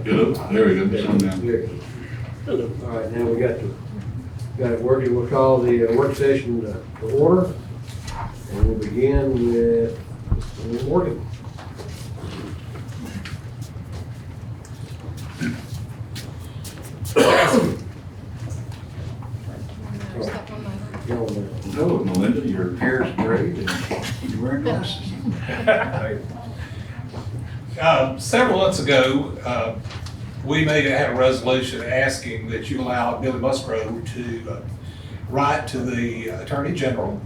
Hello, there we go. Some down. There. All right, now we got it working. We'll call the work session to order. And we'll begin with Mr. Morgan. Hello, Melinda, your hair is great and you're wearing glasses. Several months ago, we had a resolution asking that you allow Billy Musgrove to write to the Attorney General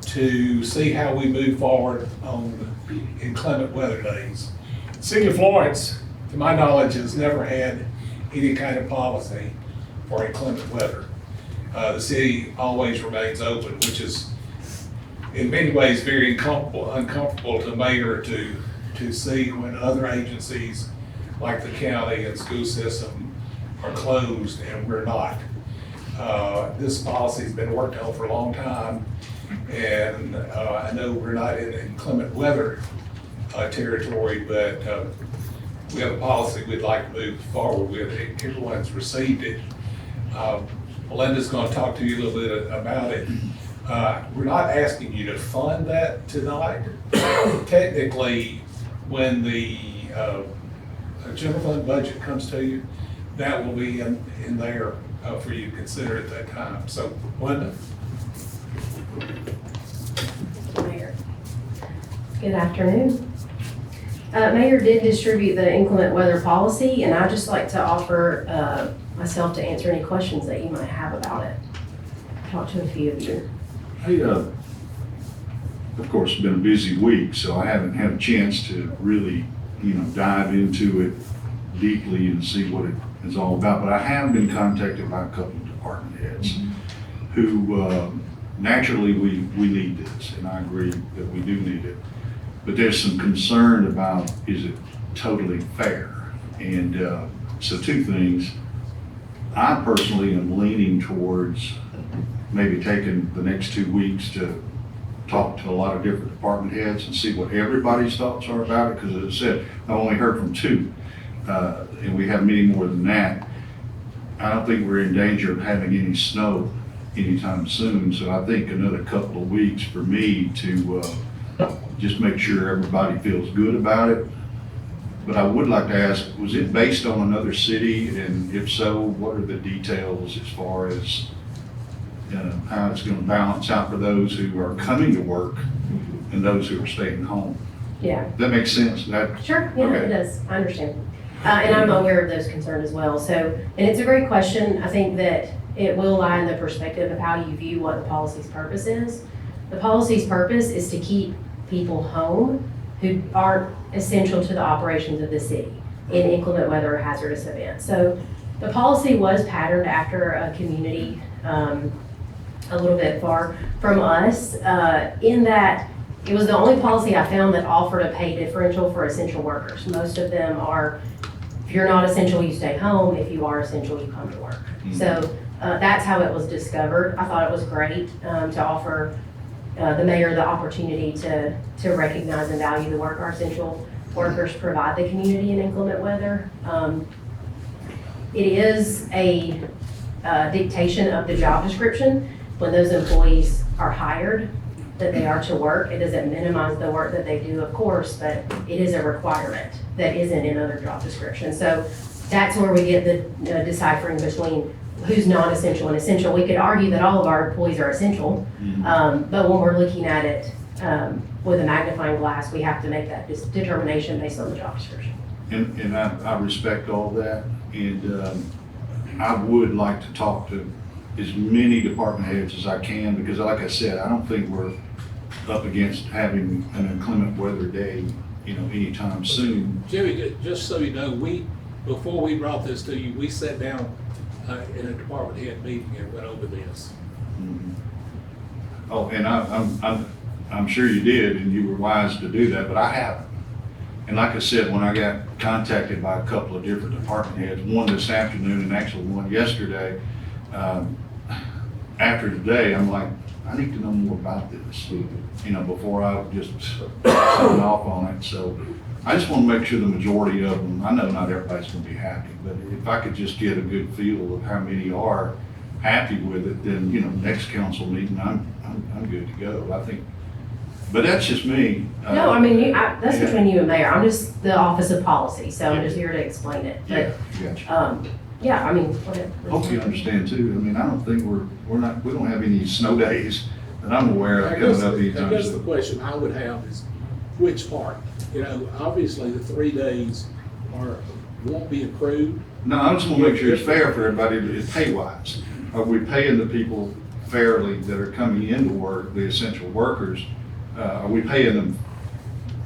to see how we move forward on inclement weather days. The City of Florence, to my knowledge, has never had any kind of policy for inclement weather. The city always remains open, which is in many ways very uncomfortable to the mayor to see when other agencies like the county and school system are closed and we're not. This policy's been worked on for a long time, and I know we're not in inclement weather territory, but we have a policy we'd like to move forward with. Everyone's received it. Melinda's going to talk to you a little bit about it. We're not asking you to fund that tonight. Technically, when the general fund budget comes to you, that will be in there for you to consider at that time. So, Melinda? Mayor. Good afternoon. Mayor did distribute the inclement weather policy, and I'd just like to offer myself to answer any questions that you might have about it. Talk to a few of you. Hey, of course, it's been a busy week, so I haven't had a chance to really, dive into it deeply and see what it is all about. But I have been contacted by a couple of department heads who, naturally, we need this, and I agree that we do need it. But there's some concern about, is it totally fair? And so two things. I personally am leaning towards maybe taking the next 2 weeks to talk to a lot of different department heads and see what everybody's thoughts are about it, because as I said, I've only heard from two, and we have many more than that. I don't think we're in danger of having any snow anytime soon, so I think another couple of weeks for me to just make sure everybody feels good about it. But I would like to ask, was it based on another city, and if so, what are the details as far as how it's going to balance out for those who are coming to work and those who are staying home? Yeah. That makes sense? Sure, yeah, Okay. it does. I understand. And I'm aware of those concerns as well. So, and it's a great question. I think that it will lie in the perspective of how you view what the policy's purpose is. The policy's purpose is to keep people home who aren't essential to the operations of the city in inclement weather or hazardous events. So the policy was patterned after a community a little bit far from us, in that it was the only policy I found that offered a pay differential for essential workers. Most of them are, if you're not essential, you stay home. If you are essential, you come to work. Mm-hmm. So that's how it was discovered. I thought it was great to offer the mayor the opportunity to recognize and value the work our essential workers provide the community in inclement weather. It is a dictation of the job description when those employees are hired that they are to work. It doesn't minimize the work that they do, of course, but it is a requirement that isn't in other job descriptions. So that's where we get the deciphering between who's non-essential and essential. We could argue that all of our employees are essential, but when we're looking at it with a magnifying glass, we have to make that determination based on the job description. And I respect all that, and I would like to talk to as many department heads as I can, because like I said, I don't think we're up against having an inclement weather day, anytime soon. Jimmy, just so you know, before we brought this to you, we sat down in a department head meeting and went over this. Mhm. Oh, and I'm sure you did, and you were wise to do that, but I haven't. And like I said, when I got contacted by a couple of different department heads, one this afternoon and actually one yesterday, after today, I'm like, I need to know more about this, before I just sign off on it. So I just want to make sure the majority of them, I know not everybody's going to be happy, but if I could just get a good feel of how many are happy with it, then, next council meeting, I'm good to go. I think, but that's just me. No, I mean, that's yeah. between you and mayor. I'm just the Office of Policy, so I'm just here to explain it. Yeah, But, gotcha. yeah, I mean, whatever. Hope you understand too. I mean, I don't think we don't have any snow days that I'm aware of coming up I anytime guess the soon. question I would have is, which part? Obviously, the 3 days won't be accrued. No, I just want to make sure it's fair for everybody, pay wise. Are we paying the people fairly that are coming into work, the essential workers? Are we paying them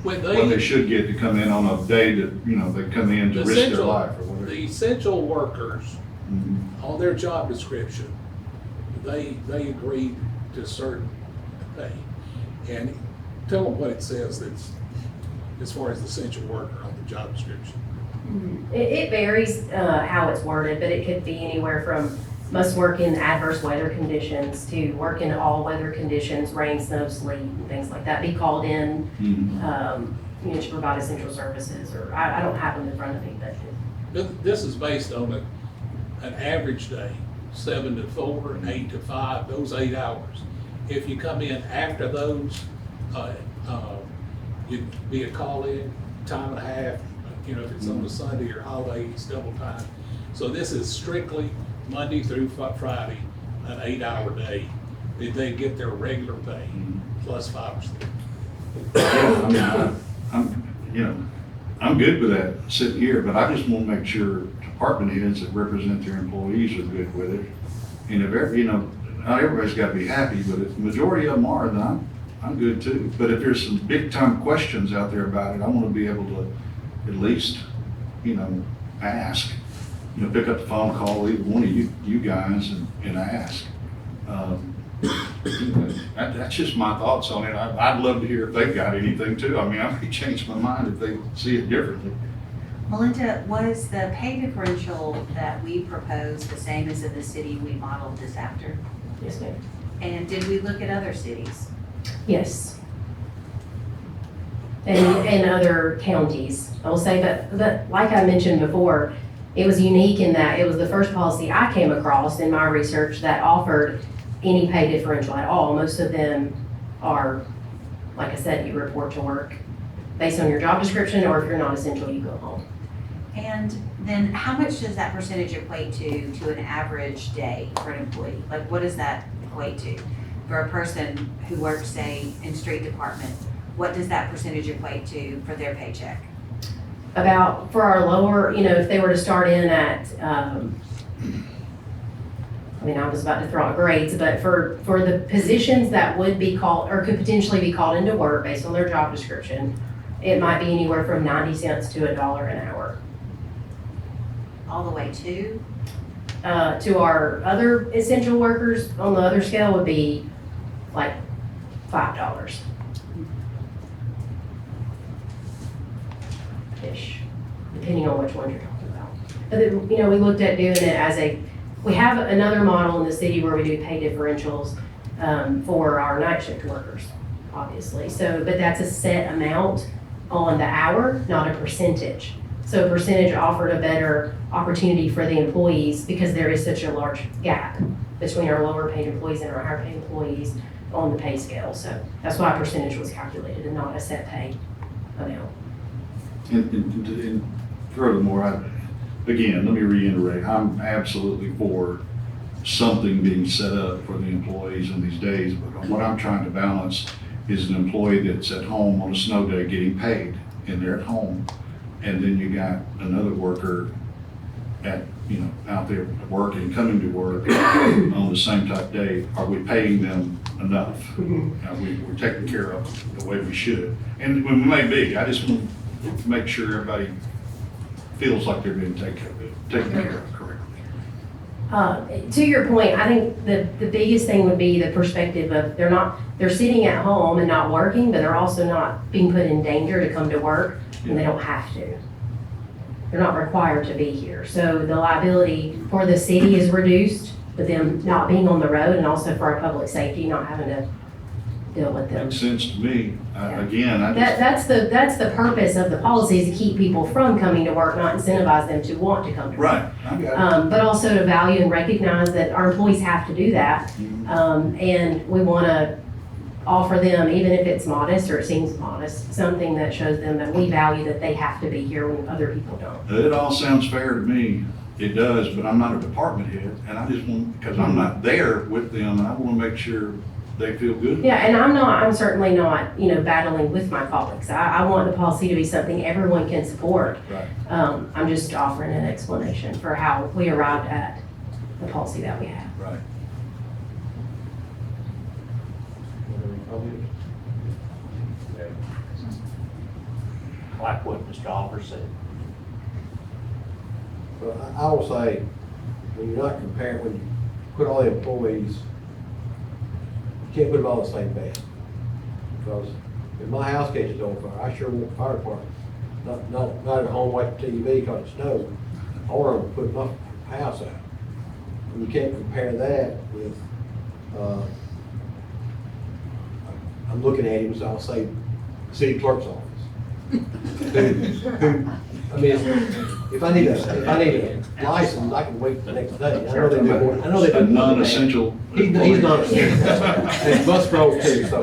When what they should get to come in on a day that, they come in to the risk their essential- life or whatever? The essential workers, Mhm. on their job description, they agreed to certain pay. And tell them what it says that's, as far as the essential worker on the job description. It varies how it's worded, but it could be anywhere from must work in adverse weather conditions to work in all weather conditions, rain, snow, sleet, and things like that. Be called in, Mhm. to provide essential services, or I don't have them in front of me, but This is based on an average day, 7 to 4 and 8 to 5, those 8 hours. If you come in after those, it'd be a call-in, time and a half, if it's on a Sunday or holiday, it's double time. So this is strictly Monday through Friday, an 8-hour day. They get their regular pay plus 5%. Yeah, I mean, I'm good with that sitting here, but I just want to make sure department heads that represent their employees are good with it. And if not everybody's got to be happy, but if the majority of them are, then I'm good too. But if there's some big time questions out there about it, I want to be able to at least, ask. Pick up the phone, call either one of you guys and ask. That's just my thoughts on it. I'd love to hear if they've got anything too. I mean, I may change my mind if they see it differently. Melinda, was the pay differential that we proposed the same as in the city we modeled this after? yes, ma'am. And did we look at other cities? Yes. And other counties, I will say, but like I mentioned before, it was unique in that it was the first policy I came across in my research that offered any pay differential at all. Most of them are, like I said, you report to work based on your job description, or if you're not essential, you go home. And then how much does that percentage equate to an average day for an employee? Like, what does that equate to? For a person who works, say, in street department, what does that percentage equate to for their paycheck? About, for our lower, if they were to start in at, I was about to throw out grades, but for the positions that would be called, or could potentially be called into work based on their job description, it might be anywhere from 90 cents to $1 an hour. All the way to? To our other essential workers on the other scale would be like $5. Ish, depending on which one you're talking about. But then, we looked at doing it we have another model in the city where we do pay differentials for our night shift workers, obviously. So, but that's a set amount on the hour, not a percentage. So a percentage offered a better opportunity for the employees because there is such a large gap between our lower paid employees and our higher paid employees on the pay scale. So that's why a percentage was calculated and not a set pay amount. And furthermore, again, let me reiterate, I'm absolutely for something being set up for the employees in these days, but what I'm trying to balance is an employee that's at home on a snow day getting paid, and they're at home, and then you got another worker out there working, coming to work on the same type day. Are we paying them enough? We're taking care of them the way we should, and we may be. I just want to make sure everybody feels like they're being taken care of correctly. To your point, I think the biggest thing would be the perspective of they're sitting at home and not working, but they're also not being put in danger to come to work, and they don't have to. They're not required to be here. So the liability for the city is reduced with them not being on the road and also for our public safety, not having to deal with them. Makes sense to me. Yeah. Again, I just, That's the purpose of the policy, is to keep people from coming to work, not incentivize them to want to come to work. right, I got But also to value and recognize that our employees have to do that. it. And we want to offer them, even if it's modest or it seems modest, something that shows them that we value that they have to be here when other people don't. It all sounds fair to me. It does, but I'm not a department head, and I just want, because I'm not there with them, and I want to make sure they feel good. Yeah, and I'm certainly not, battling with my colleagues. I want the policy to be something everyone can support. Right. I'm just offering an explanation for how we arrived at the policy that we have. Right. Like what Mr. Oliver said. But I will say, when you're not comparing, when you put all the employees, you can't put them all in the same bed. Because if my house catches on fire, I sure want the fire department, not at home watching TV because it snowed. I want them to put my house out. And you can't compare that with, I'm looking at him, so I'll say, city clerk's office. I mean, if I need a license, I can wait the next day. I know they do more, I know they do A more than that. non-essential. He's not essential. And bus pros too, so.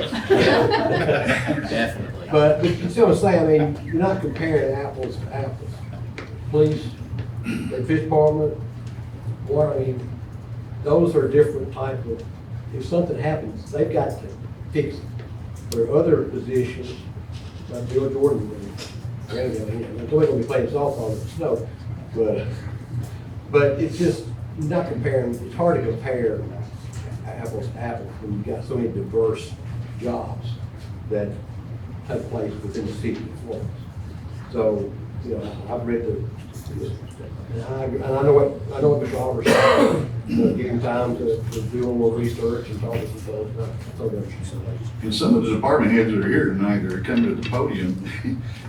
Definitely. But you see what I'm saying, I mean, you're not comparing apples to apples. Police, the fish department, what, I mean, those are different type of, if something happens, they've got to fix it. There are other positions, like Bill Jordan, nobody's gonna be playing softball in the snow, but it's just, you're not comparing, it's hard to compare apples to apples when you've got so many diverse jobs that take place within the city of Florence. So, I've read and I know what Mr. Oliver said, give him time to do a little research and talk to some folks. And some of the department heads that are here tonight that are coming to the podium,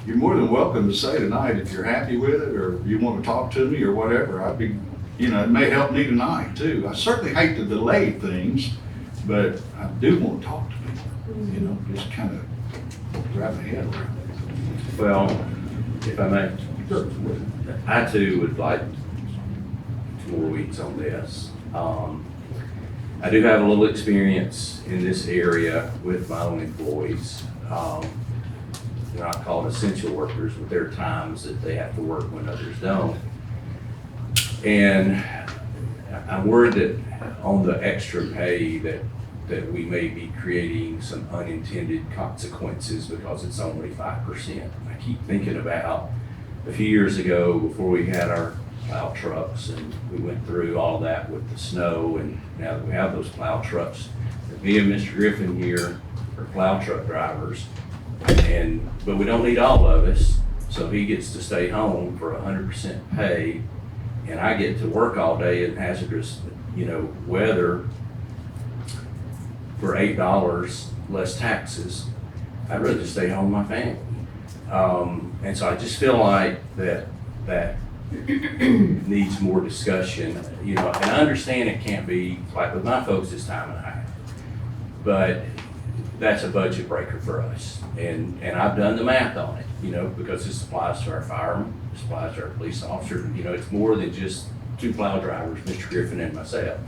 you're more than welcome to say tonight if you're happy with it or you want to talk to me or whatever. I'd be, it may help me tonight too. I certainly hate to delay things, but I do want to talk to people, just kind of wrap my head around it. Well, if I may, I too would like 2 more weeks on this. I do have a little experience in this area with my own employees. They're not called essential workers, but there are times that they have to work when others don't. And I'm worried that on the extra pay that we may be creating some unintended consequences because it's only 5%. I keep thinking about a few years ago before we had our plow trucks and we went through all that with the snow, and now that we have those plow trucks, me and Mr. Griffin here are plow truck drivers, but we don't need all of us, so he gets to stay home for 100% pay, and I get to work all day in hazardous, weather for $8 less taxes. I'd rather stay home with my family. And so I just feel like that needs more discussion, and I understand it can't be, like with my folks, it's time and a half. But that's a budget breaker for us. And I've done the math on it, because this applies to our firemen, this applies to our police officers, it's more than just 2 plow drivers, Mr. Griffin and myself.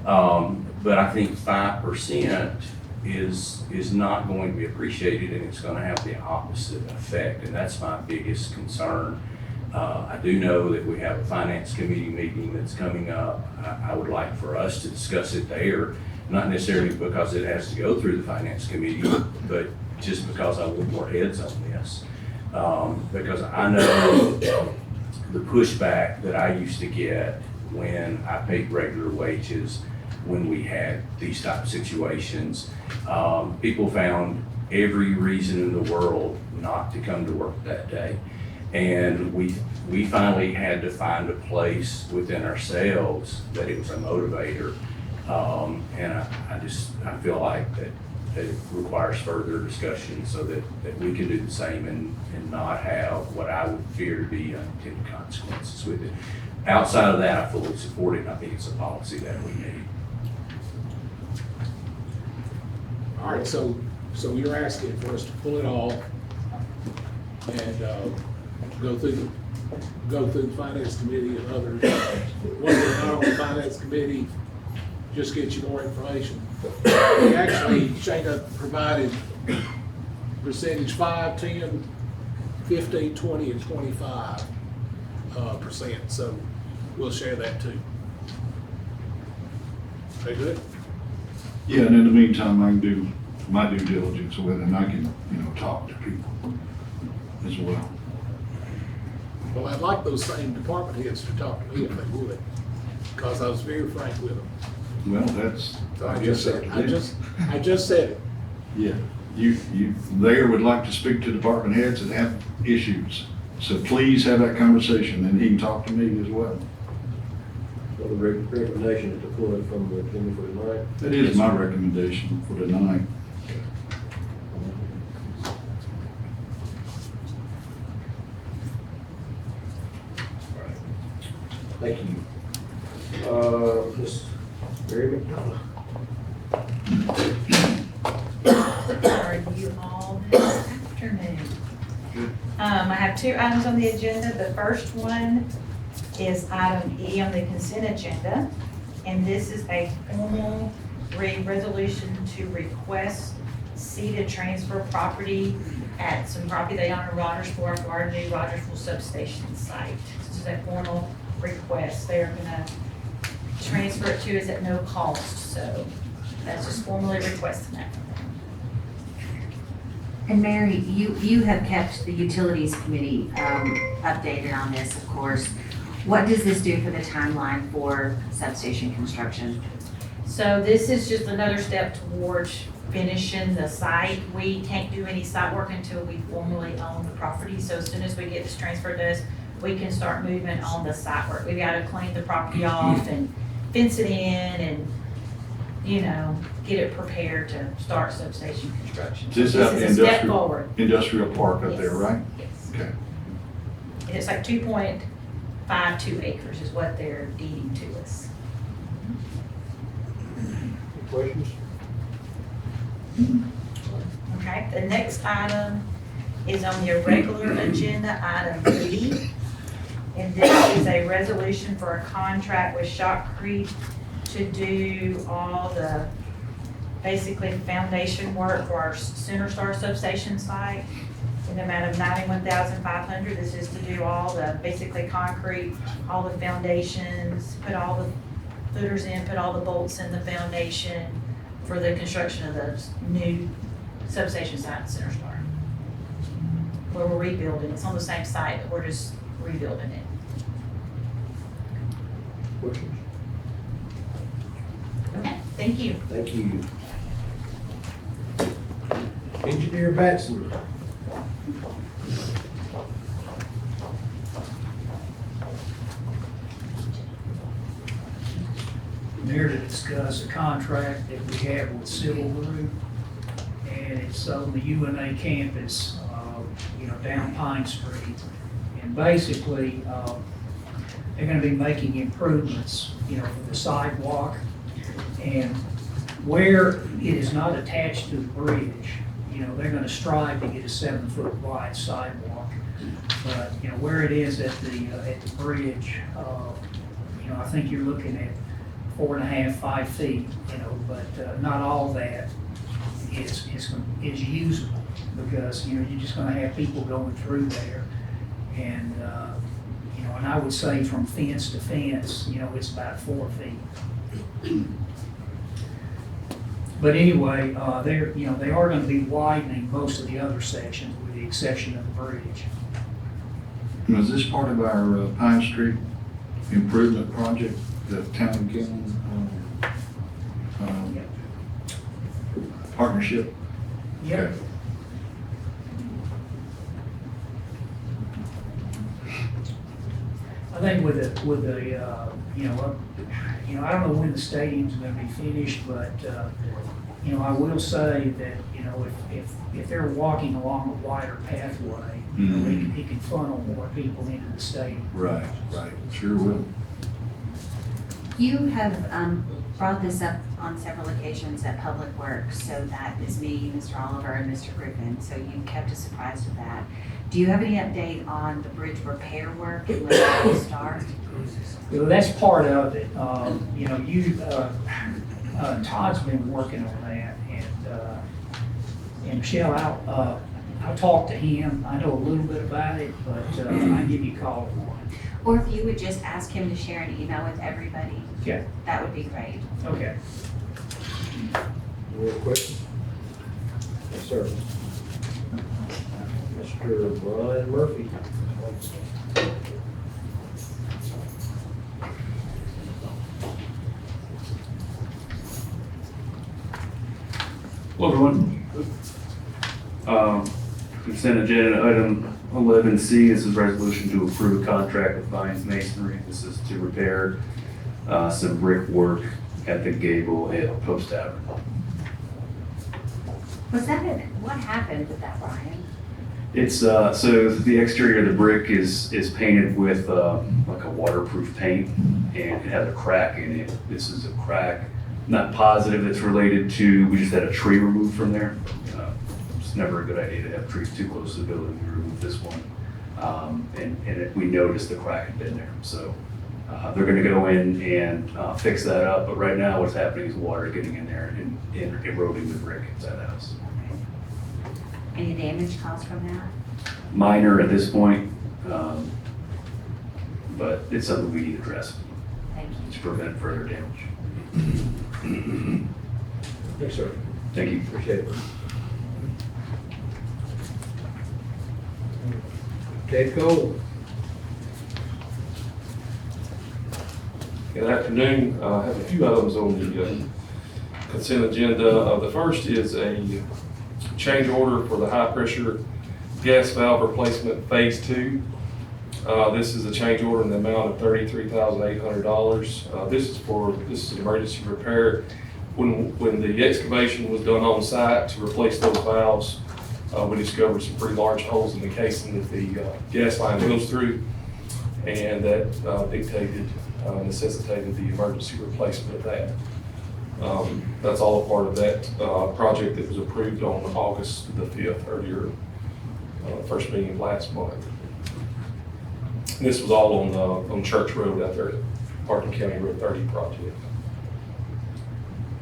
But I think 5% is not going to be appreciated, and it's going to have the opposite effect, and that's my biggest concern. I do know that we have a finance committee meeting that's coming up. I would like for us to discuss it there, not necessarily because it has to go through the finance committee, but just because I want more heads on this. Because I know the pushback that I used to get when I paid regular wages when we had these type of situations. People found every reason in the world not to come to work that day. And we finally had to find a place within ourselves that it was a motivator. And I feel like that it requires further discussion so that we can do the same and not have what I would fear to be unintended consequences with it. outside of that, I fully support it, and I think it's a policy that we need. All right, so you're asking for us to pull it off and, go through the finance committee and others. Once we're not on the finance committee, just get you more information. We actually, Shayna provided percentage 5, 10, 15, 20, and 25 percent, so we'll share that too. Okay, good? Yeah, and in the meantime, I can do my due diligence with it, and I can, talk to people as well. Well, I'd like those same department heads to talk to me if they would, because I was very frank with them. Well, that's, I just said it. Yeah, you there would like to speak to department heads that have issues. So please have that conversation, and he can talk to me as well. So the recommendation is to pull it from the agenda for tonight. That is my recommendation for tonight. Thank you. Ms. Mary McDonough. How are you all this afternoon? I have 2 items on the agenda. The first one is item E on the consent agenda, and this is a formal resolution to request C to transfer property at some property they own in Rogersville for our new Rogersville substation site. This is a formal request. They are gonna transfer it to us at no cost, so that's just formally requesting that. And Mary, you have kept the utilities committee updated on this, of course. What does this do for the timeline for substation construction? So this is just another step towards finishing the site. We can't do any site work until we formally own the property. So as soon as we get this transferred to us, we can start moving on the site work. We've got to clean the property off and fence it in and, get it prepared to start substation construction. This So out this in is a step industrial, forward. industrial park up there, Yes. right? Yes. Okay. And it's like 2.52 acres is what they're deeding to us. Any questions? Okay, the next item is on your regular agenda, item B. And this is a resolution for a contract with Shot Creek to do all the, basically foundation work for our Center Star substation site in the amount of $91,500. This is to do all the, basically concrete, all the foundations, put all the footers in, put all the bolts in the foundation for the construction of the new substation site, Center Star. Where we're rebuilding, it's on the same site, but we're just rebuilding it. Questions? Okay, thank you. Thank you. Engineer Batson. I'm here to discuss a contract that we have with Civil Group, and it's on the UNA campus, down Pine Street. And basically, they're gonna be making improvements, for the sidewalk. And where it is not attached to the bridge, they're gonna strive to get a 7-foot wide sidewalk. But, where it is at the bridge, I think you're looking at 4.5, 5 feet, but not all that is usable, because, you're just gonna have people going through there. And, and I would say from fence to fence, it's about 4 feet. But anyway, they are gonna be widening most of the other sections with the exception of the bridge. Now, is this part of our Pine Street improvement project, the town and county partnership? Yep. Okay. I think with the I don't know when the stadium's gonna be finished, but, You know, I will say that, you know, if they're walking along a wider pathway, you know, he can funnel more people into the stadium. Right, sure will. You have brought this up on several occasions at Public Works, so that is me, Mr. Oliver, and Mr. Griffin, so you kept us surprised with that. Do you have any update on the bridge repair work and when that will start? Well, that's part of it. You know, Todd's been working on that, and Michelle, I'll talk to him. I know a little bit about it, but I'll give you a call tomorrow. Or if you would just ask him to share an email with everybody, Okay, that would be great. okay. Any other questions? Yes, sir. Mr. Brian Murphy. Hello, everyone. Consent agenda item 11C, this is resolution to approve a contract with Vines Masonry. This is to repair some brick work at the gable at Post Tavern. What happened with that, Brian? It's, so the exterior of the brick is painted with like a waterproof paint, and it has a crack in it. This is a crack, not positive it's related to, we just had a tree removed from there. It's never a good idea to have trees too close to the building. We removed this one. We noticed the crack had been there. So they're gonna go in and fix that up. But right now what's happening is water getting in there and eroding the brick inside the house. Any damage caused from that? Minor at this point, but it's something we need to address Thank you. to prevent further damage. Yes, sir. Thank you. Appreciate it. Ted Cole. Good afternoon. I have a few items on the consent agenda. The first is a change order for the high-pressure gas valve replacement Phase 2. This is a change order in the amount of $33,800. This is an emergency repair. When the excavation was done on site to replace those valves, we discovered some pretty large holes in the casing that the gas line goes through, and that necessitated the emergency replacement of that. That's all a part of that project that was approved on August the 5th, earlier, first meeting of last month. And this was all on Church Road out there at Parkin County Road 30 project.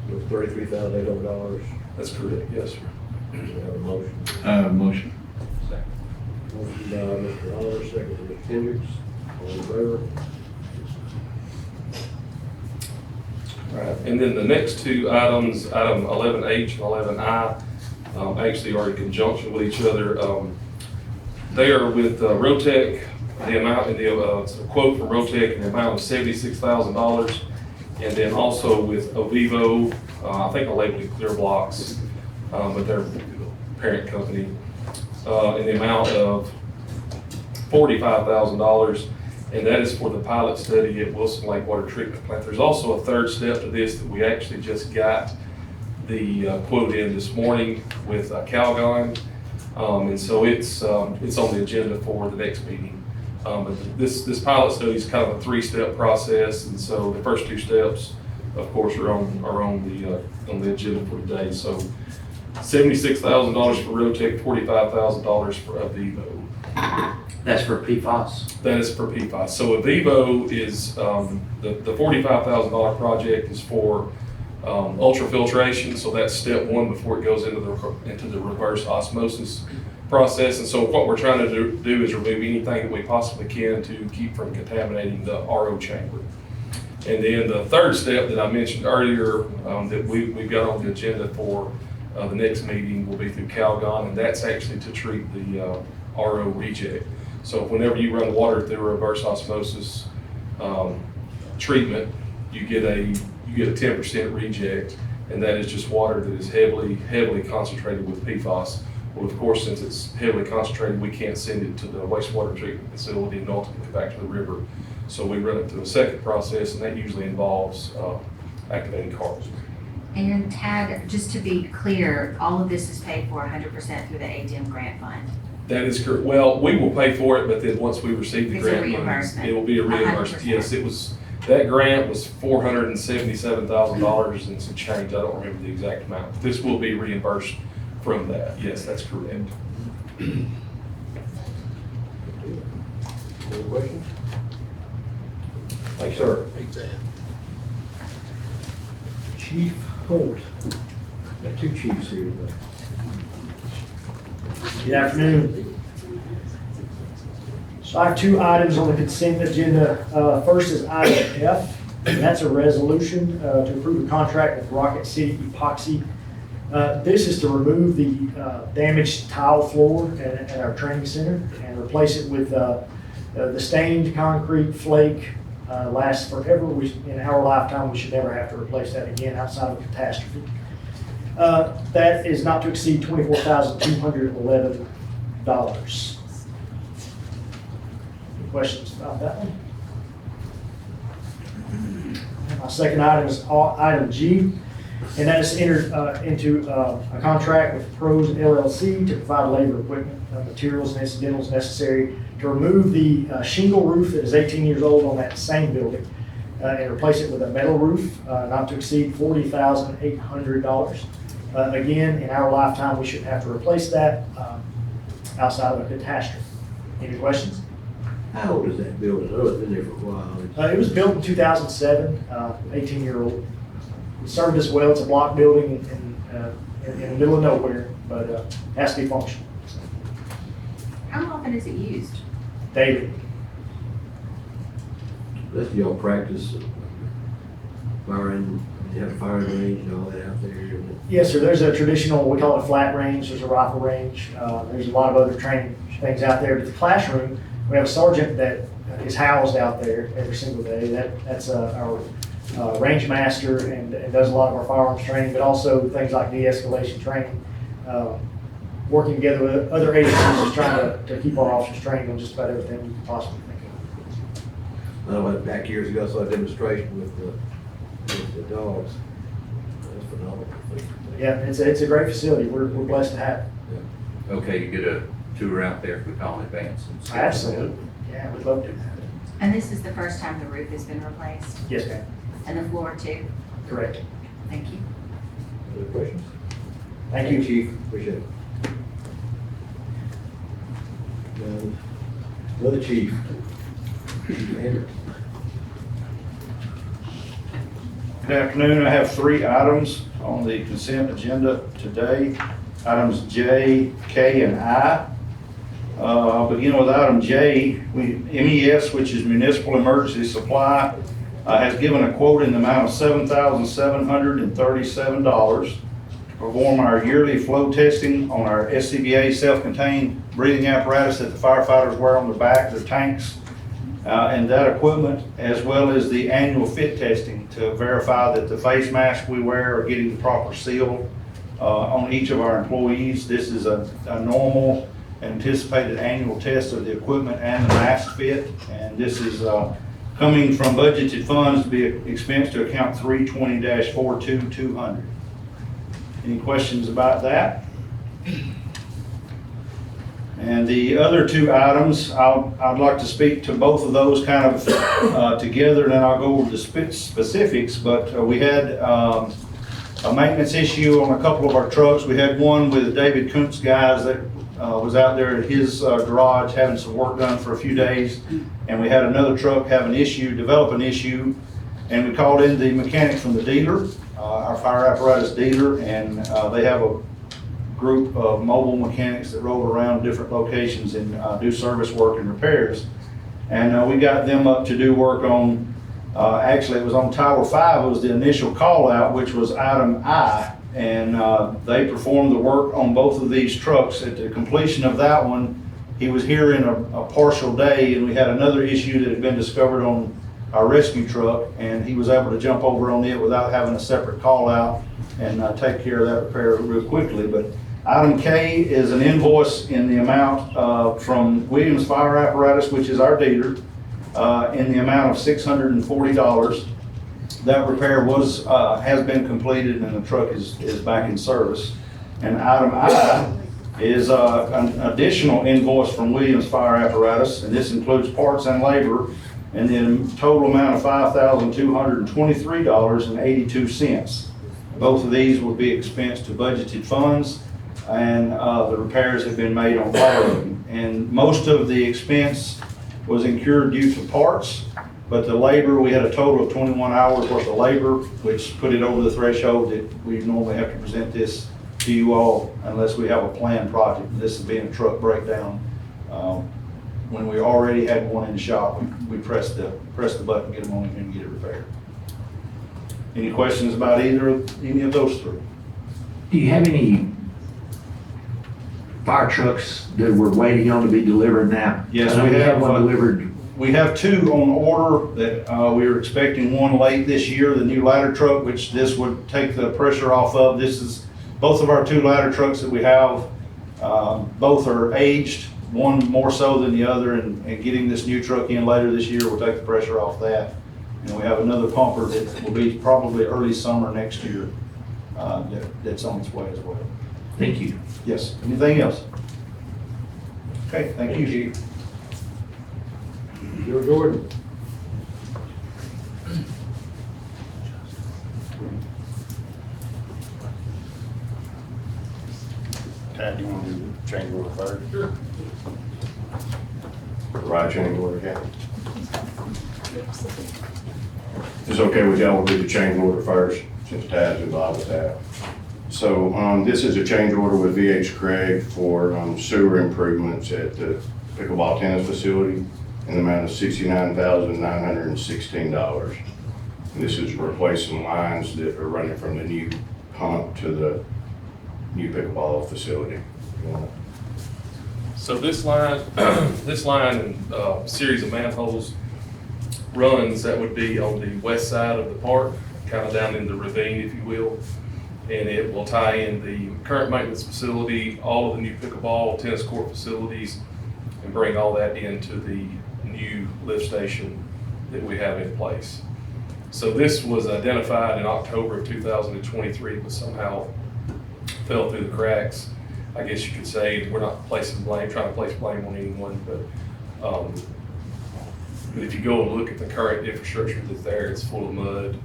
It was $33,800. That's correct, yes, sir. We have a motion. Motion. Motion by Mr. Oliver, second by Mr. Hendricks. All in favor? All right, and then the next two items, item 11H and 11I, actually are in conjunction with each other. They are with Rotec, the amount, it's a quote from Rotec in the amount of $76,000. And then also with Ovivo, I think I labeled it Clear Blocks, but their parent company, in the amount of $45,000. And that is for the pilot study at Wilson Lake Water Treatment Plant. There's also a third step to this that we actually just got the quote in this morning with Calgon. And so it's on the agenda for the next meeting. But this pilot study is kind of a three-step process, and so the first two steps, of course, are on the agenda for today. So $76,000 for Rotec, $45,000 for Avivo. That's for PFAS. That is for PFAS. So Avivo is the $45,000 project is for ultrafiltration. So that's step one before it goes into the reverse osmosis process. And so what we're trying to do is remove anything that we possibly can to keep from contaminating the RO chamber. And then the third step that I mentioned earlier that we've got on the agenda for the next meeting will be through Calgon, and that's actually to treat the RO reject. So whenever you run water through a reverse osmosis treatment, you get a 10% reject, and that is just water that is heavily concentrated with PFAS. Well, of course, since it's heavily concentrated, we can't send it to the wastewater treatment facility and ultimately back to the river. So we run it through a second process, and that usually involves activating carbon. And Tad, just to be clear, all of this is paid for 100% through the ATM grant fund. That is correct. Well, we will pay for it, but then once we receive the It's a grant money, reimbursement. it will be a reimbursement. 100%. Yes, it was, that grant was $477,000 and some change. I don't remember the exact amount. But this will be reimbursed from that. Yes, that's correct. Any questions? Thank you, sir. Thanks, Ed. Chief Holt. Got two chiefs here today. Good afternoon. So I have two items on the consent agenda. First is item F, and that's a resolution to approve a contract with Rocket City Epoxy. This is to remove the damaged tile floor at our training center and replace it with the stained concrete flake. Lasts forever. In our lifetime, we should never have to replace that again outside of a catastrophe. That is not to exceed $24,211. Any questions about that one? My second item is item G, and that is entered into a contract with Pros LLC to provide labor, equipment, materials, and incidentals necessary to remove the shingle roof that is 18 years old on that same building and replace it with a metal roof, not to exceed $40,800. Again, in our lifetime, we shouldn't have to replace that outside of a catastrophe. Any questions? How old is that building? Oh, it's been there for a while. It was built in 2007, 18-year-old. It served us well. It's a block building in the middle of nowhere, but has to be functional. How often is it used? Daily. That's y'all practice firing, you have a firing range and all that out there. Yes, sir. There's a traditional, we call it a flat range. There's a rifle range. There's a lot of other training things out there. But the classroom, we have a sergeant that is housed out there every single day. That's our range master and does a lot of our firearms training, but also things like de-escalation training. Working together with other agencies is trying to keep our officers trained on just about everything you can possibly think of. I know back years ago, I saw a demonstration with the dogs. That's phenomenal. Yeah, it's a great facility. We're blessed to have it. Okay, you get a tour out there if we call in advance. And schedule Absolutely. Yeah, we'd love to. And this is the first time the roof has been replaced? Yes, ma'am. And the floor too? Correct. Thank you. Other questions? Thank you. Chief. Appreciate it. Another chief. Chief Hendricks. Good afternoon. I have three items on the consent agenda today. Items J, K, and I. I'll begin with item J. MES, which is Municipal Emergency Supply, has given a quote in the amount of $7,737 to perform our yearly flow testing on our SCBA self-contained breathing apparatus that the firefighters wear on the back of their tanks. And that equipment, as well as the annual fit testing to verify that the face masks we wear are getting the proper seal on each of our employees. This is a normal anticipated annual test of the equipment and the mask fit, and this is coming from budgeted funds to be expensed to account 320-42200. Any questions about that? And the other two items, I'd like to speak to both of those kind of together, and then I'll go over the specifics. But we had a maintenance issue on a couple of our trucks. We had one with David Kuntz guys that was out there at his garage having some work done for a few days, and we had another truck develop an issue, and we called in the mechanic from the dealer, our fire apparatus dealer, and they have a group of mobile mechanics that roll around different locations and do service work and repairs. And we got them up to do work on, actually it was on Tower 5, it was the initial call out, which was item I. And they performed the work on both of these trucks. At the completion of that one, he was here in a partial day, and we had another issue that had been discovered on our rescue truck, and he was able to jump over on it without having a separate call out and take care of that repair real quickly. But item K is an invoice in the amount from Williams Fire Apparatus, which is our dealer, in the amount of $640. that repair was, has been completed and the truck is back in service. And item I is an additional invoice from Williams Fire Apparatus, and this includes parts and labor, and then total amount of $5,223.82. Both of these will be expensed to budgeted funds, and the repairs have been made on all of them. And most of the expense was incurred due to parts, but the labor, we had a total of 21 hours worth of labor, which put it over the threshold that we normally have to present this to you all unless we have a planned project. This is being a truck breakdown. When we already had one in the shop, we pressed the button, get them on here and get it repaired. Any questions about any of those three? Do you have any fire trucks that we're waiting on to be delivered now? Yes, I know we have one delivered. We have two on order that we are expecting one late this year, the new ladder truck, which this would take the pressure off of. This is both of our two ladder trucks that we have. Both are aged, one more so than the other, and getting this new truck in later this year will take the pressure off that. And we have another pumper that will be probably early summer next year that's on its way as well. Thank you. Yes, anything else? Okay, thank you. Joe Jordan. Tad, do you want to do the change order first? Sure. Right, change order again. It's okay with y'all, we'll do the change order first, since Tad's involved with that. So, this is a change order with VH Craig for sewer improvements at the pickleball tennis facility in the amount of $69,916. And this is replacing lines that are running from the new pump to the new pickleball facility. So this line, and series of manholes runs, that would be on the west side of the park, kind of down in the ravine, if you will. And it will tie in the current maintenance facility, all of the new pickleball, tennis court facilities, and bring all that into the new lift station that we have in place. So this was identified in October of 2023, but somehow fell through the cracks. I guess you could say, we're not trying to place blame on anyone, but if you go and look at the current infrastructure that's there, it's full of mud.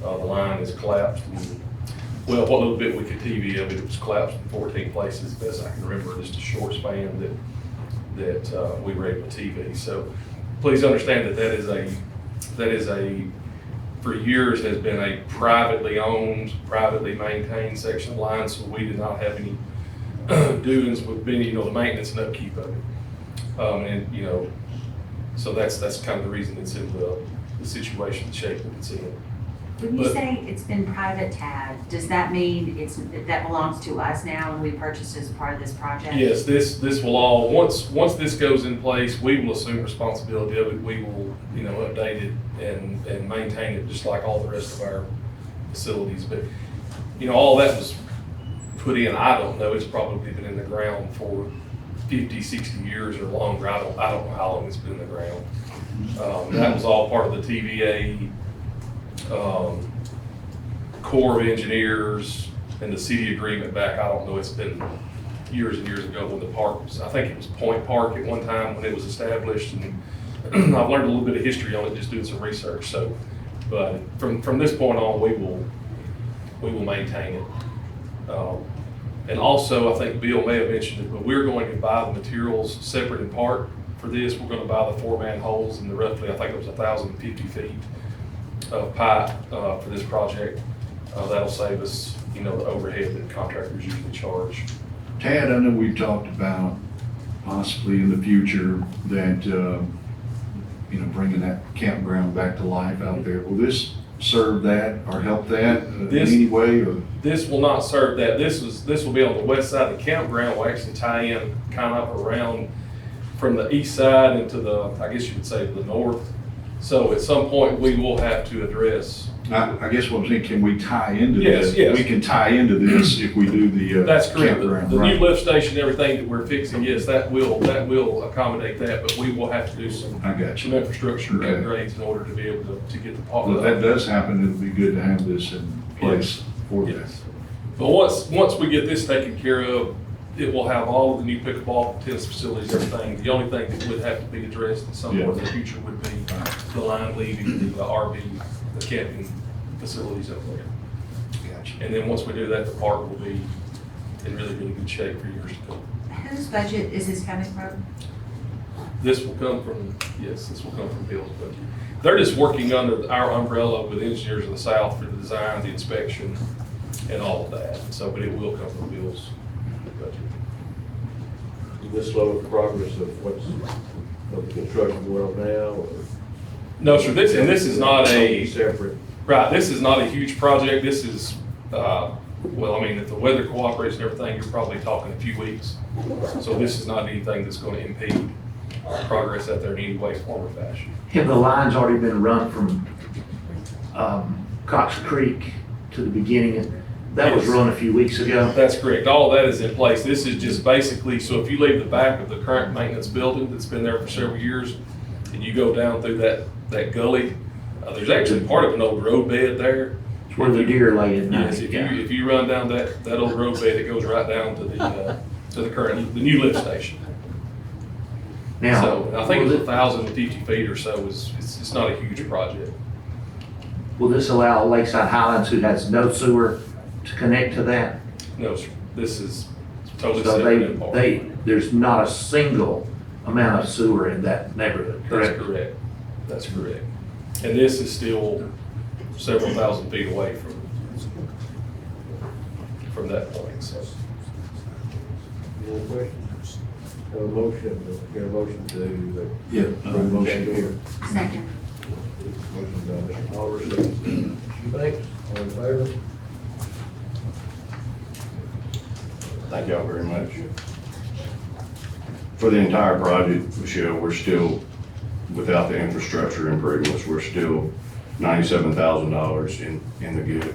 The line is collapsed. Well, what little bit we could TV of it, was collapsed in 14 places, best I can remember, just a short span that we were able to TV. So please understand that for years has been a privately owned, privately maintained section of line, so we did not have any doings with the maintenance and upkeep of it. So that's kind of the reason it's in the situation, the shape that it's in. When you say it's been private, Tad, does that mean that belongs to us now and we purchased as part of this project? Yes, this will all, once this goes in place, we will assume responsibility of it. We will, update it and maintain it just like all the rest of our facilities. But, all that was put in, I don't know, it's probably been in the ground for 50, 60 years or longer. I don't know how long it's been in the ground. That was all part of the TVA Corps of Engineers and the city agreement back, I don't know, it's been years and years ago when the park was, I think it was Point Park at one time when it was established, and I've learned a little bit of history on it just doing some research. So, but from this point on, we will maintain it. And also, I think Bill may have mentioned it, but we're going to buy the materials separate and part for this. We're going to buy the 4 manholes and the roughly, I think it was 1,050 feet of pipe for this project. That'll save us, the overhead that contractors usually charge. Tad, I know we've talked about possibly in the future that, bringing that campground back to life out there. Will this serve that or help that in any way? Or? This will not serve that. This will be on the west side of the campground. Will actually tie in kind of around from the east side into the, I guess you would say, the north. So at some point we will have to address I guess what I'm saying, can we tie into Yes, this? yes. We can tie into this if we do the That's correct. campground, The new right? lift station, everything that we're fixing, yes, that will accommodate that, but we will have to do some I got you. infrastructure Okay. upgrades in order to be able to get the Well, if that does happen, it'll be good to have this in place for that. Yes. But once we get this taken care of, it will have all of the new pickleball, tennis facilities, everything. The only thing that would have to be addressed at some point in the future would be the line leaving the RV, the camping facilities up there. Gotcha. And then once we do that, the park will be in really, really good shape for years to come. Whose budget is this coming from? This will come from Bill's budget. They're just working under our umbrella with Engineers of the South for the design, the inspection, and all of that. So, but it will come from Bill's budget. This slow the progress of of the construction going on now, or? No, sir, this is not Separate. right, this is not a huge project. This is, well, I mean, if the weather cooperates and everything, you're probably talking a few weeks. So this is not anything that's going to impede progress out there in any way, form, or fashion. Have the lines already been run from Cox Creek to the beginning? That was Yes. run a few weeks ago. That's correct. All of that is in place. This is just basically, so if you leave the back of the current maintenance building that's been there for several years, and you go down through that gully, there's actually part of an old road bed there. It's where the deer lay at night. Yes, if you run down that old road bed, it goes right down to the new lift station. Now, So I think it's 1,050 feet or so. It's not a huge project. will this allow Lakeside Highlands, who has no sewer, to connect to that? No, sir. This is totally So separate and apart. there's not a single amount of sewer in that neighborhood, That's correct? correct. That's correct. And this is still several thousand feet away from that point, so. Any other questions? Have a motion, get a motion to. Yeah, motion here. Second. Motion by Mr. Oliver, second. Thanks, all in favor? Thank y'all very much. For the entire project, Michelle, we're still, without the infrastructure improvements, we're still $97,000 in the good.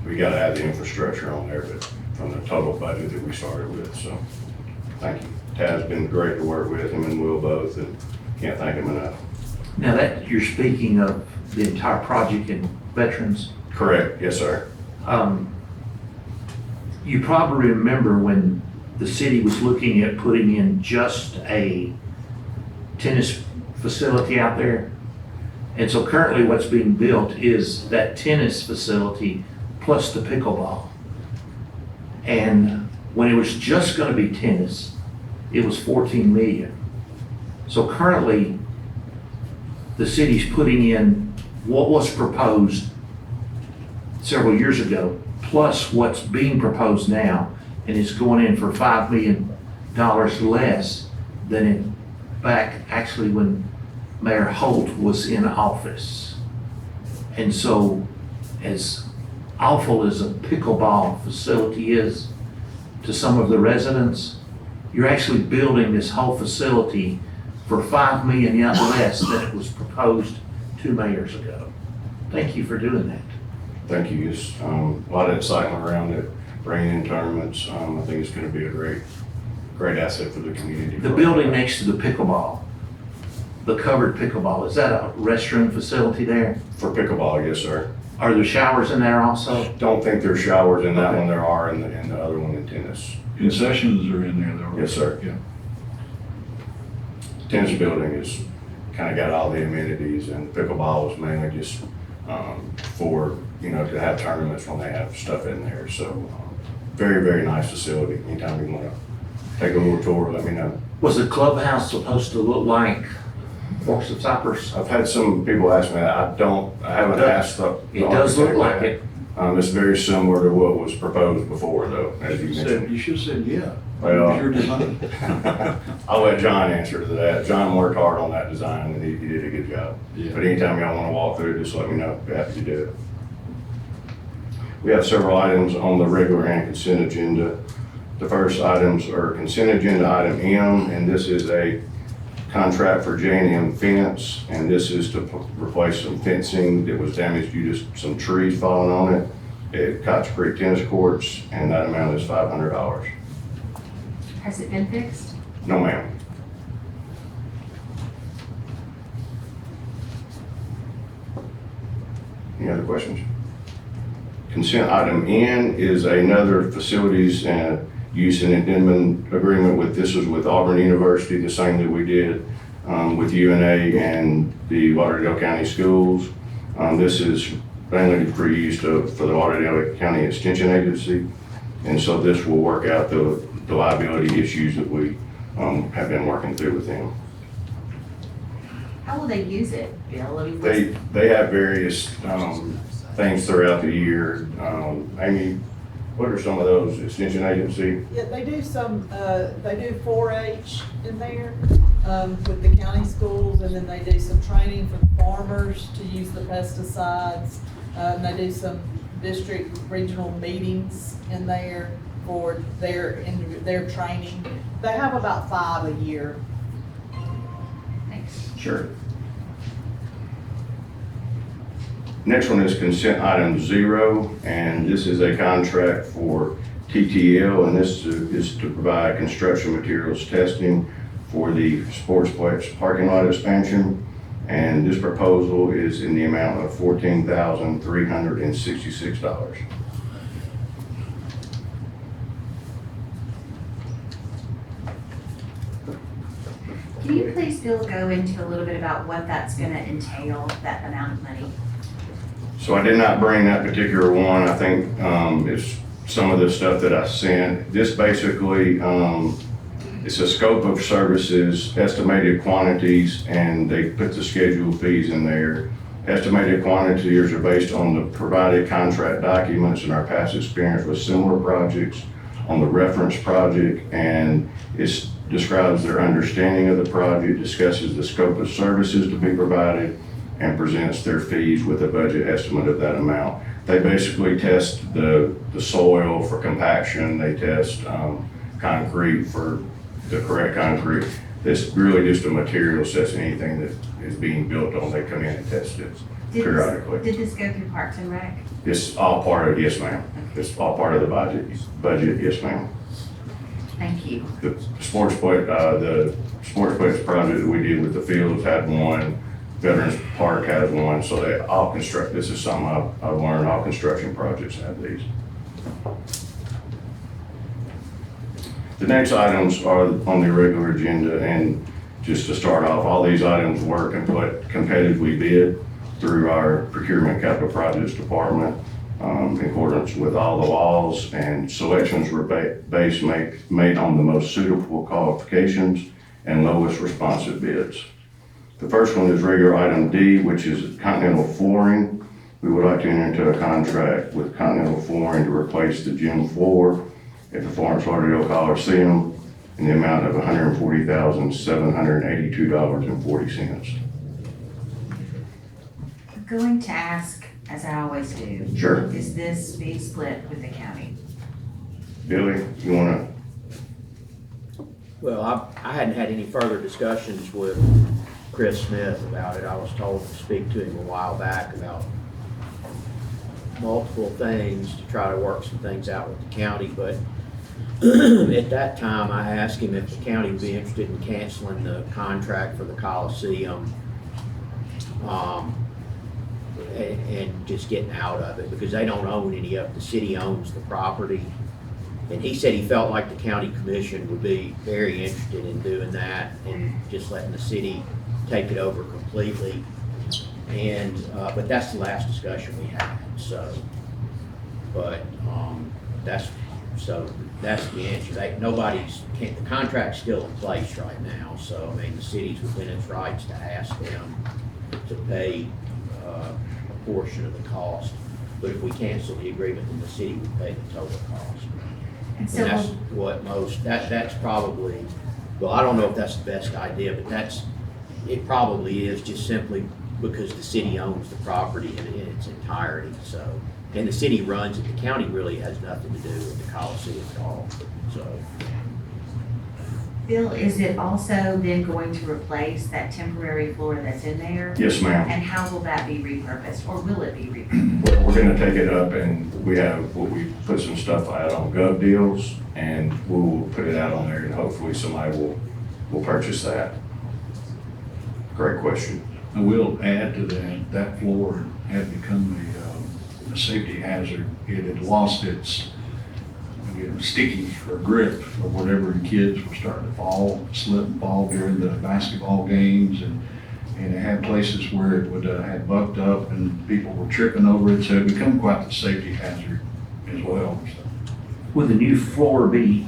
We gotta add the infrastructure on there, but from the total budget that we started with, so thank you. Tad's been great to work with, him and Will both, and can't thank him enough. Now that, you're speaking of the entire project in Veterans. Correct, yes, sir. You probably remember when the city was looking at putting in just a tennis facility out there. And so currently what's being built is that tennis facility plus the pickleball. And when it was just gonna be tennis, it was 14 million. So currently, the city's putting in what was proposed several years ago, plus what's being proposed now, and it's going in for $5 million less than it back actually when Mayor Holt was in office. And so, as awful as a pickleball facility is to some of the residents, you're actually building this whole facility for $5 million less than it was proposed 2 mayors ago. Thank you for doing that. Thank you. It's a lot of excitement around it, bringing in tournaments. I think it's gonna be a great asset for the community. The building next to the pickleball, the covered pickleball, is that a restroom facility there? For pickleball, yes, sir. Are there showers in there also? Don't think there's showers in that Okay. one. There are in the other one in tennis. Concessions are in there though. Yes, sir. Yeah. Tennis building is kind of got all the amenities, and pickleball is mainly just for, to have tournaments when they have stuff in there. So very, very nice facility. Anytime you want to take a little tour, let me know. Was the clubhouse supposed to look like Forks of Cypress? I've had some people ask me that. I haven't asked the. It does look like it. It's very similar to what was proposed before though, as you You mentioned. should have said, yeah. Well, Your design. I'll let John answer to that. John worked hard on that design and he did a good job. Yeah. But anytime y'all want to walk through, just let me know. Be happy to do it. We have several items on the regular and consent agenda. The first items are consent agenda item M, and this is a contract for J&M fence, and this is to replace some fencing that was damaged due to some trees falling on it at Cox Creek Tennis Courts, and that amount is $500. Has it been fixed? No, ma'am. Any other questions? Consent item N is another facilities and use and addendum agreement with, this was with Auburn University, the same that we did with UNA and the Lauderdale County Schools. This is mainly for use for the Lauderdale County Extension Agency. And so this will work out the liability issues that we have been working through with them. How will they use it, Bill? I mean, They have various things throughout the year. Amy, what are some of those? Extension agency? Yeah, they do some, they do 4-H in there with the county schools, and then they do some training for the farmers to use the pesticides. They do some district regional meetings in there for their training. They have about 5 a year. Thanks. Sure. Next one is consent item 0, and this is a contract for TTL, and this is to provide construction materials testing for the Sportsplex parking lot expansion. And this proposal is in the amount of $14,366. Can you please, Bill, go into a little bit about what that's gonna entail, that amount of money? So I did not bring that particular one. I think it's some of the stuff that I sent. This basically, it's a scope of services, estimated quantities, and they put the scheduled fees in there. Estimated quantities are based on the provided contract documents and our past experience with similar projects on the reference project, and it describes their understanding of the project, discusses the scope of services to be provided, and presents their fees with a budget estimate of that amount. They basically test the soil for compaction, they test concrete for the correct concrete. It's really just a material assess anything that is being built on, they come in and test it periodically. Did this go through Parks and Rec? It's all part of, yes ma'am. It's all part of the budget, yes ma'am. Thank you. The Sportsplex project that we did with the fields had one, Veterans Park has one, so they all construct, this is something I've learned, all construction projects have these. The next items are on the regular agenda, and just to start off, all these items were competitively bid through our procurement capital projects department in accordance with all the laws, and selections were made on the most suitable qualifications and lowest responsive bids. The first one is regular item D, which is Continental Flooring. We would like to enter into a contract with Continental Flooring to replace the gym floor at the Florence Lauderdale Coliseum in the amount of $140,782.40. I'm going to ask, as I always do. Sure. Is this being split with the county? Billy, you wanna? Well, I hadn't had any further discussions with Chris Smith about it. I was told to speak to him a while back about multiple things to try to work some things out with the county, but at that time, I asked him if the county would be interested in canceling the contract for the Coliseum and just getting out of it, because they don't own any of it. The city owns the property. And he said he felt like the county commission would be very interested in doing that and just letting the city take it over completely. And, but that's the last discussion we had, so. But, that's the answer. The contract's still in place right now, so, I mean, the city's within its rights to ask them to pay a portion of the cost. But if we cancel the agreement, then the city would pay the total cost. And so that's what that's probably, well, I don't know if that's the best idea, but it probably is, just simply because the city owns the property in its entirety, so. And the city runs it, the county really has nothing to do with the Coliseum at all, so. Bill, is it also then going to replace that temporary floor that's in there? Yes, ma'am. And how will that be repurposed, or will it be repurposed? We're gonna take it up and we put some stuff out on Gov Deals and we'll put it out on there and hopefully somebody will purchase that. Great question. I will add to that, that floor had become a safety hazard. It had lost its, sticky or grip or whatever, and kids were starting to fall, slip and fall during the basketball games, and it had places where it would had bucked up and people were tripping over it, so it become quite the safety hazard as well. So. Will the new floor be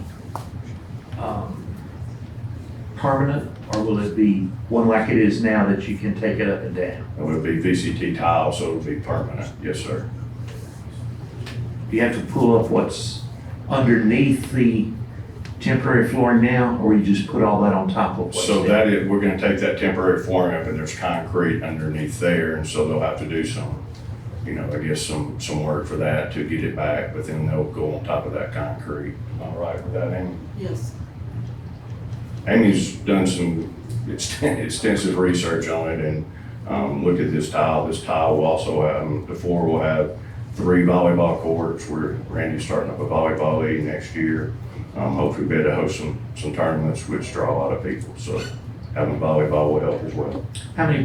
permanent, or will it be one like it is now that you can take it up and down? It would be VCT tile, so it would be permanent. Yes, sir. You have to pull up what's underneath the temporary flooring now, or you just put all that on top of what's So there? that is, we're gonna take that temporary flooring up and there's concrete underneath there, and so they'll have to do some, I guess some work for that to get it back, but then they'll go on top of that concrete. All right with that, Amy? Yes. Amy's done some extensive research on it and look at this tile. This tile will also have, the floor will have 3 volleyball courts. Randy's starting up a volleyball league next year. Hopefully be able to host some tournaments which draw a lot of people. So having volleyball will help as well. How many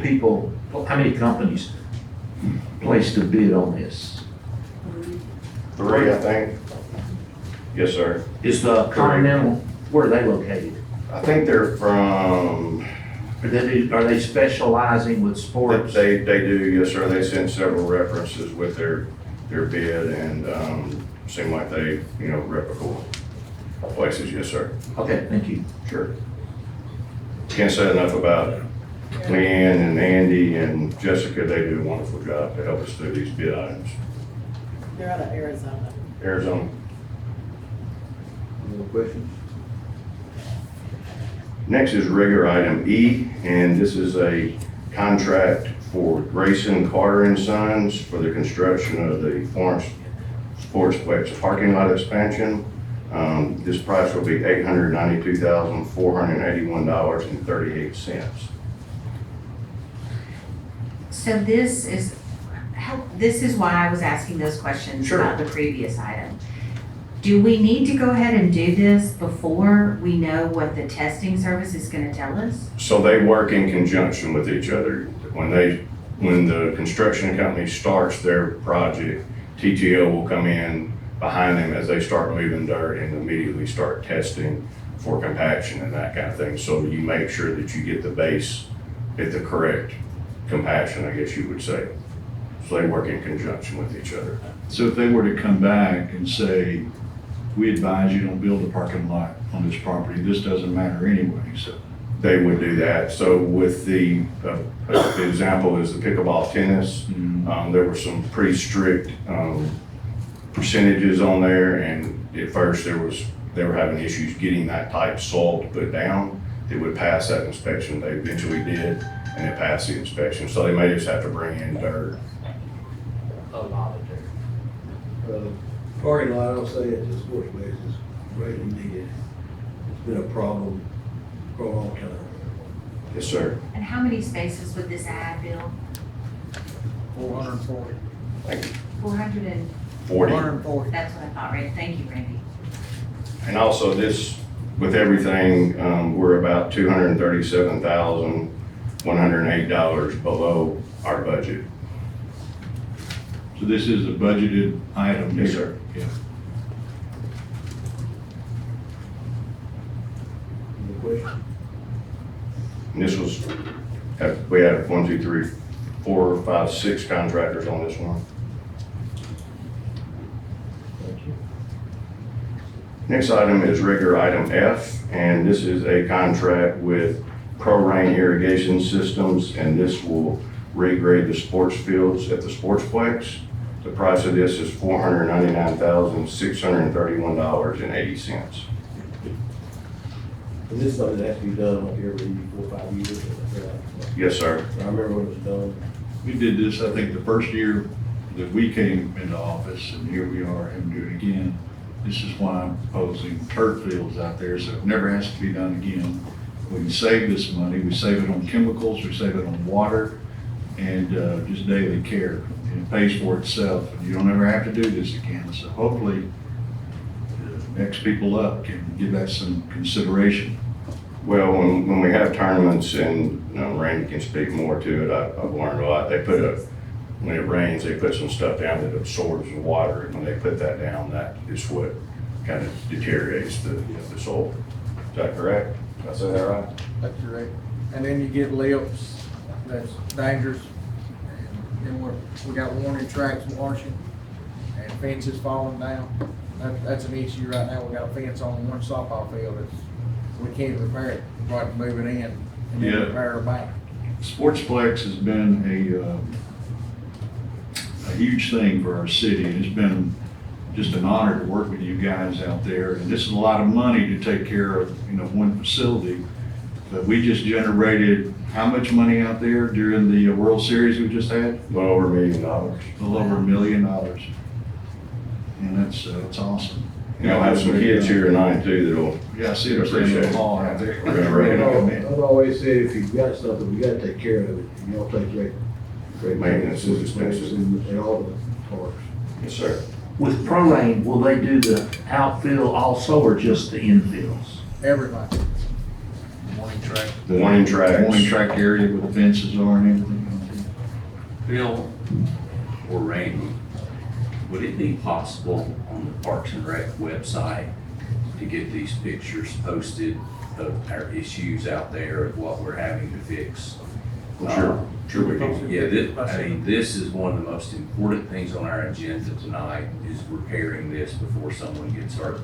companies placed a bid on this? 3, I think. Yes, sir. Is the Continental, where are they located? I think they're from. Are they specializing with sports? They do, yes, sir. They sent several references with their bid and seem like they, reputable places, yes, sir. Okay, thank you. Sure. Can't say enough about Leanne and Andy and Jessica. They do a wonderful job to help us through these bid items. They're out of Arizona. Arizona. Any more questions? Next is regular item E, and this is a contract for Grayson Carter and Sons for the construction of the Florence Sportsplex parking lot expansion. This price will be $892,481.38. So this is why I was asking those questions Sure. about the previous item. Do we need to go ahead and do this before we know what the testing service is gonna tell us? So they work in conjunction with each other. When the construction company starts their project, TTO will come in behind them as they start moving dirt and immediately start testing for compaction and that kind of thing. So you make sure that you get the base at the correct compaction, I guess you would say. So they work in conjunction with each other. So if they were to come back and say, we advise you don't build a parking lot on this property, this doesn't matter anyway, so. They would do that. So with the example is the pickleball tennis, there were some pretty strict percentages on there, and at first they were having issues getting that type soil to put down. It would pass that inspection. They eventually did, and it passed the inspection. So they may just have to bring in dirt. A lot of dirt. Parking lot, I'll say it's a sports place, is greatly needed. It's been a problem for a long time. Yes, sir. And how many spaces would this add, Bill? 440. Thank you. 440. 40. That's what I thought, right? Thank you, Randy. And also this, with everything, we're about $237,108 below our budget. So this is a budgeted item? Yes, here? sir. Yeah. Any questions? And this was, we had 1, 2, 3, 4, 5, 6 contractors on this one. Thank you. Next item is regular item F, and this is a contract with Pro-Rain Irrigation Systems, and this will regrade the sports fields at the Sportsplex. The price of this is $499,631.80. And this is something that has to be done like every 4 or 5 years. Yes, sir. I remember when it was done. We did this, I think, the first year that we came into office, and here we are having to do it again. this is why I'm proposing turf fields out there, so it never has to be done again. We can save this money, we save it on chemicals, we save it on water, and just daily care. And it pays for itself, and you don't ever have to do this again. So hopefully, the next people up can give that some consideration. Well, when we have tournaments, and Randy can speak more to it, I've learned a lot. They put when it rains, they put some stuff down that absorbs the water, and when they put that down, that is what kind of deteriorates the soil. Is that correct? Did I say that right? That's correct. And then you get lips, that's dangerous. And then we got warning tracks washing and fences falling down. That's an issue right now. We got a fence on one softball field that's, we can't repair it. We've got to move it in and then Yeah. repair it back. Sportsplex has been a huge thing for our city, and it's been just an honor to work with you guys out there. And this is a lot of money to take care of, one facility. But we just generated how much money out there during the World Series we just had? Well over $1 million. A little over $1 million. And that's awesome. I'll have some kids here tonight too that'll. Yeah, I see them in the hall out there. We're gonna rake it up. I've always said, if you've got something, you gotta take care of it. And y'all take great Maintenance is expensive. in all the parks. Yes, sir. With Pro-Lane, will they do the outfield also or just the infields? Everybody. Morning track. The warning tracks. Warning track area where the fences are and everything. Bill or Randy, would it be possible on the Parks and Rec website to get these pictures posted of our issues out there of what we're having to fix? Sure we can. Yeah, this is one of the most important things on our agenda tonight is repairing this before someone gets hurt.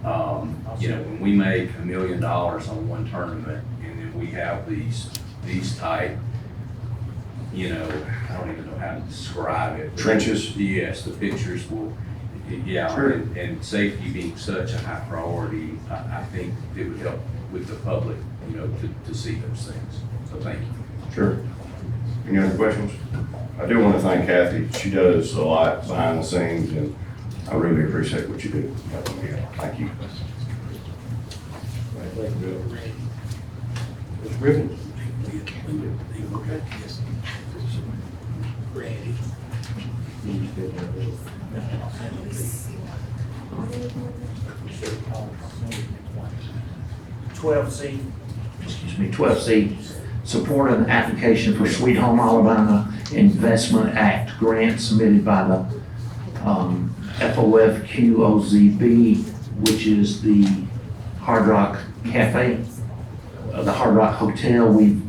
When we make $1 million on one tournament and then we have these type, I don't even know how to describe it. Trenches? Yes, the pictures will, yeah, Sure. and safety being such a high priority, I think it would help with the public, to see those things. So thank you. Sure. Any other questions? I do want to thank Kathy. She does a lot behind the scenes, and I really appreciate what you do. Thank you. Right, thank you, Bill. Mr. Griffin? Randy. 12C, support an application for Sweet Home Alabama Investment Act grant submitted by the FOFQOZB, which is the Hard Rock Cafe, the Hard Rock Hotel. We've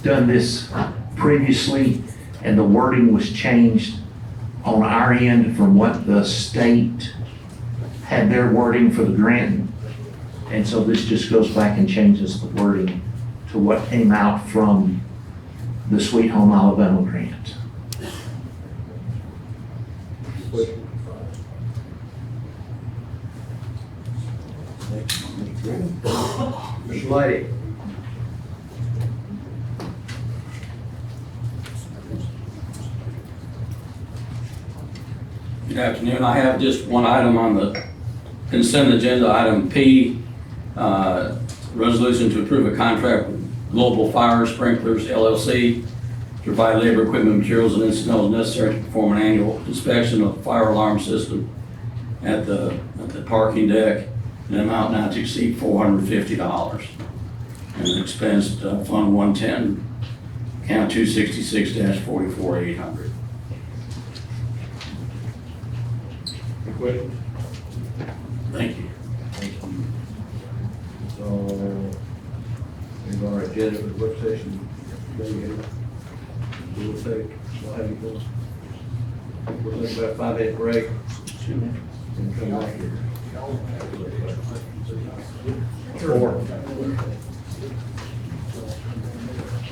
done this previously, and the wording was changed on our end from what the state had their wording for the grant. And so this just goes back and changes the wording to what came out from the Sweet Home Alabama grant. Mr. Lighty? Good afternoon. I have just one item on the consent agenda, item P, resolution to approve a contract with Global Fire Sprinklers LLC to provide labor, equipment, materials, and incidentals necessary to perform an annual inspection of the fire alarm system at the parking deck, in an amount not to exceed $450. And expensed Fund 110, account 266-44-800. Any questions? Thank you. So, our agenda for the work session, we'll have you go. We'll take about a 5-minute break. And come back here. 4.